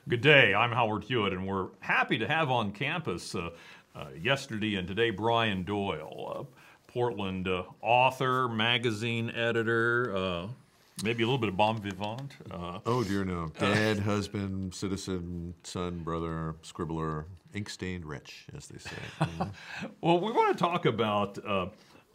Good day, I'm Howard Hewitt, and we're happy to have on campus yesterday and today Brian Doyle, Portland author, magazine editor, maybe a little bit of bon vivant. Oh dear no. Dad, husband, citizen, son, brother, scribbler, ink-stained wretch, as they say. Well, we want to talk about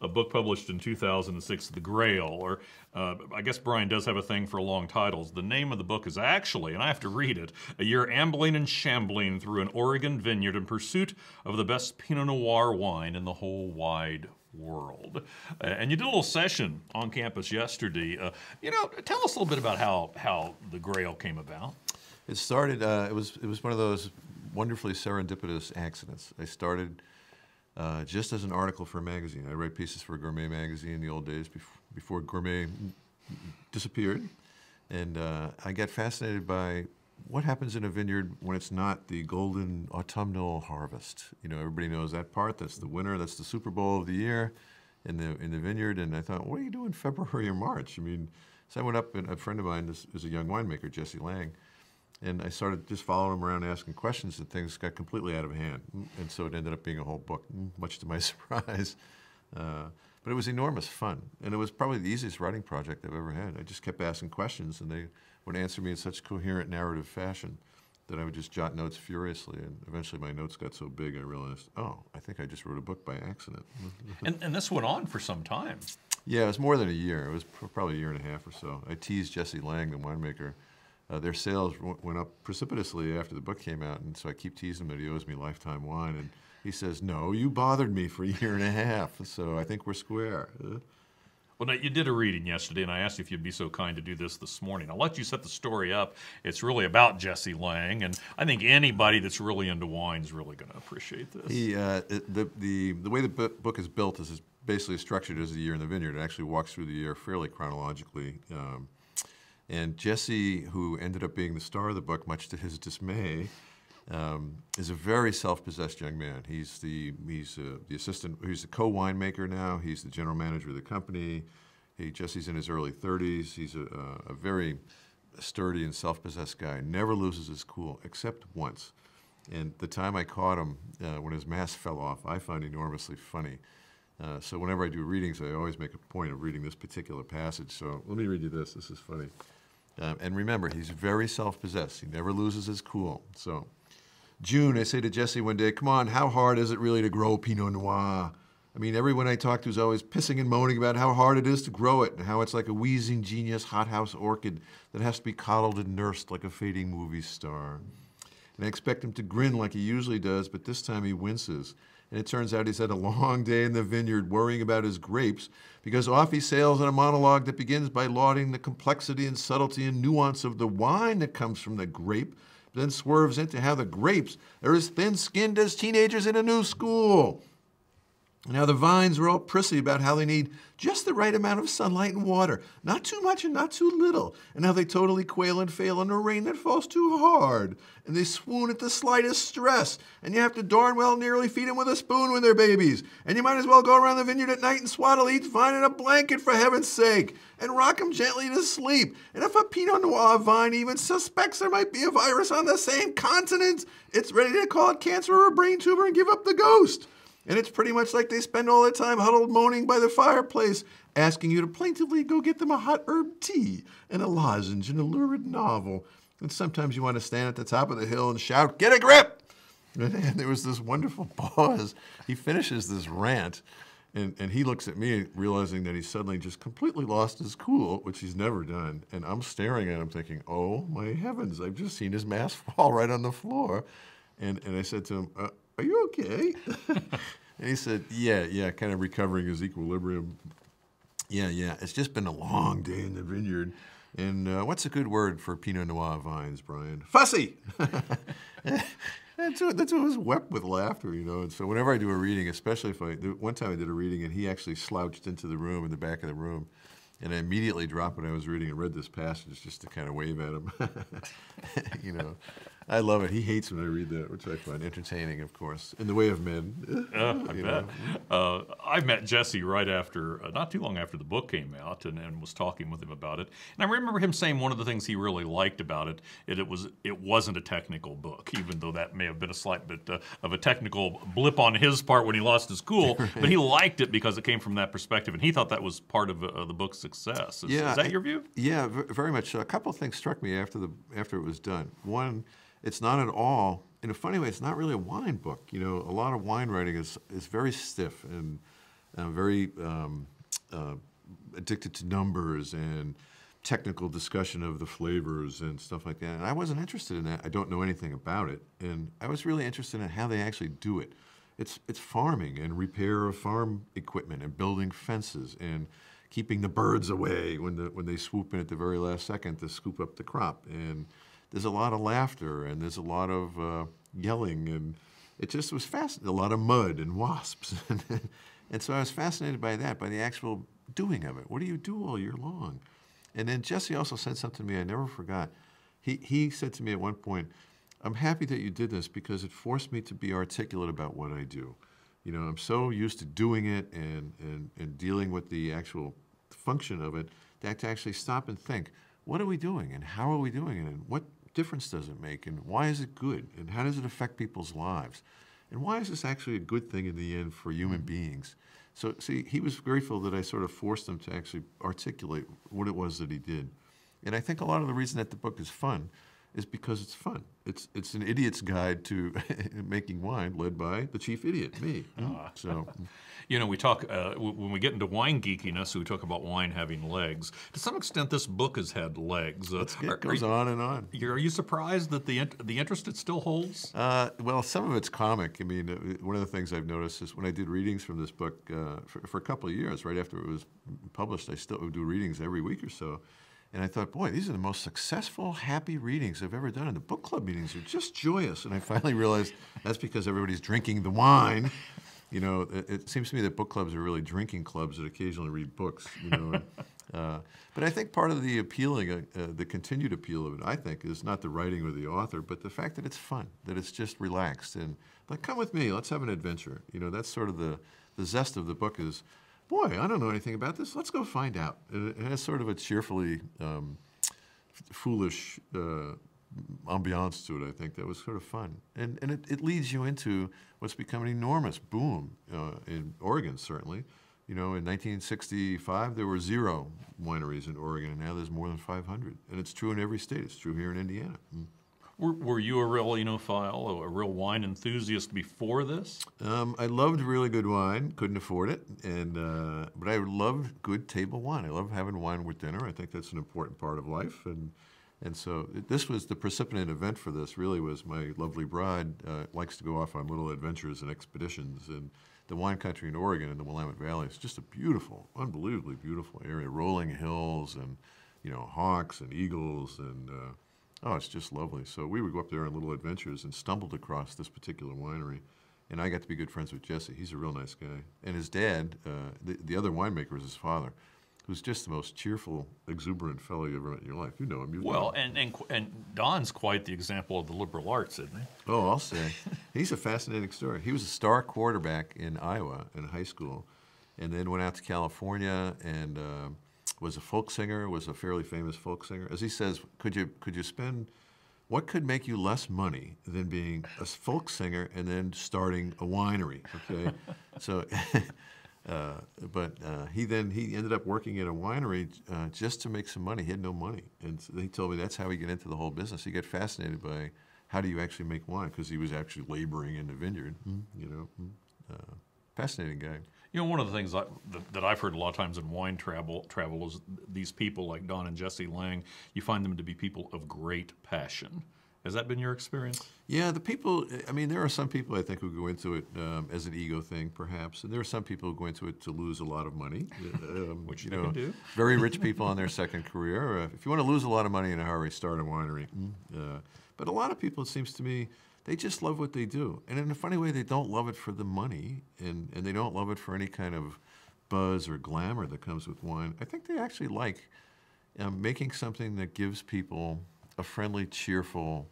a book published in 2006, The Grail, or I guess Brian does have a thing for long titles. The name of the book is actually, and I have to read it, A Year Ambling and Shambling Through an Oregon Vineyard in Pursuit of the Best Pinot Noir Wine in the Whole Wide World. And you did a little session on campus yesterday. Tell us a little bit about how The Grail came about. It started, it was one of those wonderfully serendipitous accidents. I started just as an article for a magazine. I write pieces for Gourmet magazine in the old days before Gourmet disappeared. And I got fascinated by what happens in a vineyard when it's not the golden autumnal harvest. You know, everybody knows that part. That's the winter. That's the Super Bowl of the year in the vineyard. And I thought, what do you do in February or March? I mean, so I went up, and a friend of mine is a young winemaker, Jesse Lang. And I started just following him around, asking questions, and things got completely out of hand. And so it ended up being a whole book, much to my surprise. But it was enormous fun. And it was probably the easiest writing project I've ever had. I just kept asking questions, and they would answer me in such coherent narrative fashion that I would just jot notes furiously. And eventually my notes got so big, I realized, oh, I think I just wrote a book by accident. And this went on for some time. Yeah, it was more than a year. It was probably a year and a half or so. I teased Jesse Lang, the winemaker. Their sales went up precipitously after the book came out, and so I keep teasing him that he owes me lifetime wine. And he says, no, you bothered me for a year and a half, so I think we're square. Well, now, you did a reading yesterday, and I asked you if you'd be so kind to do this morning. I'll let you set the story up. It's really about Jesse Lang, and I think anybody that's really into wine is really going to appreciate this. The way the book is built is basically structured as a year in the vineyard. It actually walks through the year fairly chronologically. And Jesse, who ended up being the star of the book, much to his dismay, is a very self-possessed young man. He's the assistant. He's the co-winemaker now. He's the general manager of the company. Jesse's in his early 30s. He's a very sturdy and self-possessed guy. Never loses his cool, except once. And the time I caught him when his mask fell off, I found enormously funny. So whenever I do readings, I always make a point of reading this particular passage. So let me read you this. This is funny. And remember, he's very self-possessed. He never loses his cool. So, June, I say to Jesse one day, come on, how hard is it really to grow Pinot Noir? I mean, everyone I talk to is always pissing and moaning about how hard it is to grow it and how it's like a wheezing genius hothouse orchid that has to be coddled and nursed like a fading movie star. And I expect him to grin like he usually does, but this time he winces. And it turns out he's had a long day in the vineyard worrying about his grapes because off he sails on a monologue that begins by lauding the complexity and subtlety and nuance of the wine that comes from the grape, then swerves into how the grapes are as thin-skinned as teenagers in a new school. And how the vines are all prissy about how they need just the right amount of sunlight and water, not too much and not too little, and how they totally quail and fail under rain that falls too hard, and they swoon at the slightest stress, and you have to darn well nearly feed them with a spoon when they're babies, and you might as well go around the vineyard at night and swaddle each vine in a blanket for heaven's sake, and rock them gently to sleep, and if a Pinot Noir vine even suspects there might be a virus on the same continent, it's ready to call it cancer or a brain tumor and give up the ghost. And it's pretty much like they spend all their time huddled moaning by the fireplace, asking you to plaintively go get them a hot herb tea and a lozenge and a lurid novel. And sometimes you want to stand at the top of the hill and shout, get a grip! And there was this wonderful pause. He finishes this rant, and he looks at me, realizing that he's suddenly just completely lost his cool, which he's never done. And I'm staring at him thinking, oh my heavens, I've just seen his mask fall right on the floor. And I said to him, are you okay? And he said, yeah, kind of recovering his equilibrium. Yeah, it's just been a long day in the vineyard. And what's a good word for Pinot Noir vines, Brian? Fussy! That's what was wept with laughter, you know. And so whenever I do a reading, especially one time I did a reading and he actually slouched into the room, in the back of the room, and I immediately dropped what I was reading and read this passage just to kind of wave at him, you know. I love it. He hates when I read that, which I find entertaining, of course, in the way of men. I bet. I met Jesse right after, not too long after the book came out, and was talking with him about it. And I remember him saying one of the things he really liked about it, it wasn't a technical book, even though that may have been a slight bit of a technical blip on his part when he lost his cool. Right. But he liked it because it came from that perspective, and he thought that was part of the book's success. Is that your view? Yeah, very much. A couple of things struck me after it was done. One, it's not at all, in a funny way, it's not really a wine book. You know, a lot of wine writing is very stiff and very addicted to numbers and technical discussion of the flavors and stuff like that. And I wasn't interested in that. I don't know anything about it. And I was really interested in how they actually do it. It's farming and repair of farm equipment and building fences and keeping the birds away when they swoop in at the very last second to scoop up the crop. And there's a lot of laughter and there's a lot of yelling, and it just was fascinating. A lot of mud and wasps. And so I was fascinated by that, by the actual doing of it. What do you do all year long? And then Jesse also said something to me I never forgot. He said to me at one point, I'm happy that you did this because it forced me to be articulate about what I do. You know, I'm so used to doing it and dealing with the actual function of it that to actually stop and think, what are we doing and how are we doing it and what difference does it make and why is it good and how does it affect people's lives and why is this actually a good thing in the end for human beings? So see, he was grateful that I sort of forced him to actually articulate what it was that he did. And I think a lot of the reason that the book is fun is because it's fun. It's an idiot's guide to making wine, led by the chief idiot, me. So, you know, we talk when we get into wine geekiness, we talk about wine having legs. To some extent, this book has had legs. It goes on and on. Are you surprised that the interest it still holds? Well, some of it's comic. I mean, one of the things I've noticed is when I did readings from this book for a couple of years, right after it was published, I still would do readings every week or so. And I thought, boy, these are the most successful, happy readings I've ever done. And the book club meetings are just joyous. And I finally realized that's because everybody's drinking the wine. You know, it seems to me that book clubs are really drinking clubs that occasionally read books. You know, but I think part of the appealing, the continued appeal of it, I think, is not the writing or the author, but the fact that it's fun, that it's just relaxed. And like, come with me, let's have an adventure. You know, that's sort of the zest of the book is, boy, I don't know anything about this. Let's go find out. It has sort of a cheerfully foolish ambiance to it, I think, that was sort of fun. And it leads you into what's become an enormous boom in Oregon, certainly. You know, in 1965, there were 0 wineries in Oregon, and now there's more than 500. And it's true in every state. It's true here in Indiana. Were you a real enophile, a real wine enthusiast before this? I loved really good wine, couldn't afford it, but I loved good table wine. I love having wine with dinner. I think that's an important part of life, and so this was the precipitant event for this. Really, was my lovely bride likes to go off on little adventures and expeditions, and the wine country in Oregon in the Willamette Valley is just a beautiful, unbelievably beautiful area. Rolling hills and hawks and eagles and. Oh, it's just lovely. So we would go up there on little adventures and stumbled across this particular winery. And I got to be good friends with Jesse. He's a real nice guy. And his dad, the other winemaker, is his father, who's just the most cheerful, exuberant fellow you ever met in your life. You know him. Well, and Don's quite the example of the liberal arts, isn't he? Oh, I'll say. He's a fascinating story. He was a star quarterback in Iowa in high school, and then went out to California and was a folk singer, was a fairly famous folk singer. As he says, could you spend, what could make you less money than being a folk singer and then starting a winery, okay? So, he ended up working in a winery just to make some money. He had no money. And so he told me that's how he got into the whole business. He got fascinated by how do you actually make wine, because he was actually laboring in the vineyard, fascinating guy. You know, one of the things that I've heard a lot of times in wine travel is these people like Don and Jesse Lang, you find them to be people of great passion. Has that been your experience? Yeah, the people, I mean, there are some people I think who go into it as an ego thing, perhaps, and there are some people who go into it to lose a lot of money. Which you can do. Very rich people on their second career. If you want to lose a lot of money in a hurry, start a winery. But a lot of people, it seems to me, they just love what they do. And in a funny way, they don't love it for the money, and they don't love it for any kind of buzz or glamour that comes with wine. I think they actually like making something that gives people a friendly, cheerful,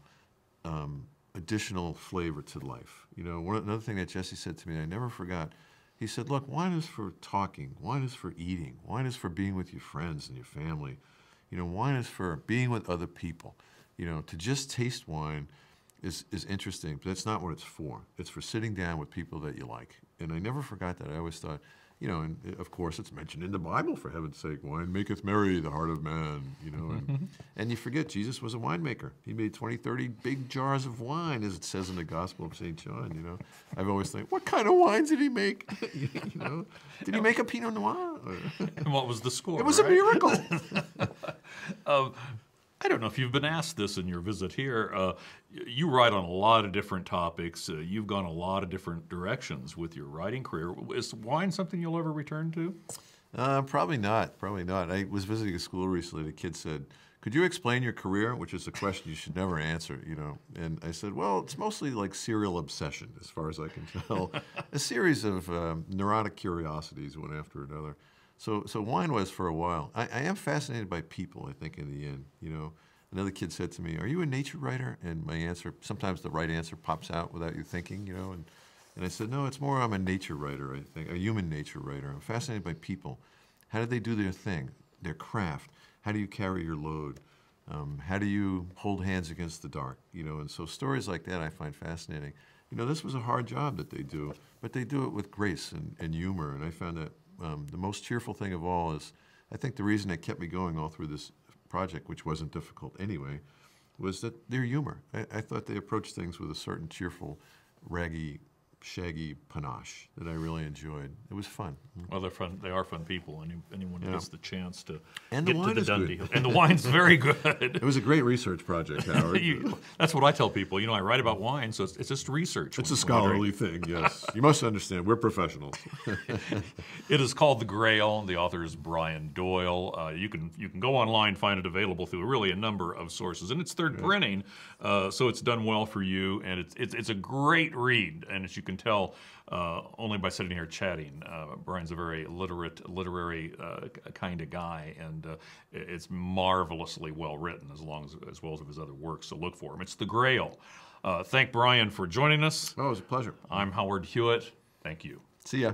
additional flavor to life. You know, another thing that Jesse said to me, I never forgot. He said, "Look, wine is for talking. Wine is for eating. Wine is for being with your friends and your family. You know, wine is for being with other people. You know, to just taste wine is interesting, but that's not what it's for. It's for sitting down with people that you like." And I never forgot that. I always thought, you know, and of course it's mentioned in the Bible, for heaven's sake, wine maketh merry the heart of man, you know. And you forget, Jesus was a winemaker. He made 20, 30 big jars of wine, as it says in the Gospel of St. John, you know. I've always thought, what kind of wines did he make? You know, did he make a Pinot Noir? And what was the score? It was a miracle. I don't know if you've been asked this in your visit here. You write on a lot of different topics. You've gone a lot of different directions with your writing career. Is wine something you'll ever return to? Probably not. Probably not. I was visiting a school recently. The kid said, "Could you explain your career?" Which is a question you should never answer, you know. And I said, "Well, it's mostly like serial obsession, as far as I can tell. A series of neurotic curiosities, one after another." So wine was for a while. I am fascinated by people, I think, in the end. You know, another kid said to me, "Are you a nature writer?" And my answer, sometimes the right answer pops out without you thinking, you know. And I said, "No, it's more I'm a nature writer, I think, a human nature writer. I'm fascinated by people. How do they do their thing, their craft? How do you carry your load? How do you hold hands against the dark?" You know, and so stories like that I find fascinating. You know, this was a hard job that they do, but they do it with grace and humor, and I found that the most cheerful thing of all is, I think the reason that kept me going all through this project, which wasn't difficult anyway, was that their humor. I thought they approached things with a certain cheerful, raggy, shaggy panache that I really enjoyed. It was fun. Well, they're fun. They are fun people. Anyone who gets the chance to And get the to wine the is done good. deal. And the wine's very good. It was a great research project, Howard. That's what I tell people. You know, I write about wine, so it's just research. It's a scholarly thing, yes. You must understand, we're professionals. It is called The Grail. The author is Brian Doyle. You can go online, find it available through really a number of sources. And it's third printing, so it's done well for you. And it's a great read. And as you can tell, only by sitting here chatting, Brian's a very literary kind of guy, and it's marvelously well written, as well as his other works. So look for him. It's The Grail. Thank Brian for joining us. Oh, it was a pleasure. I'm Howard Hewitt. Thank you. See ya.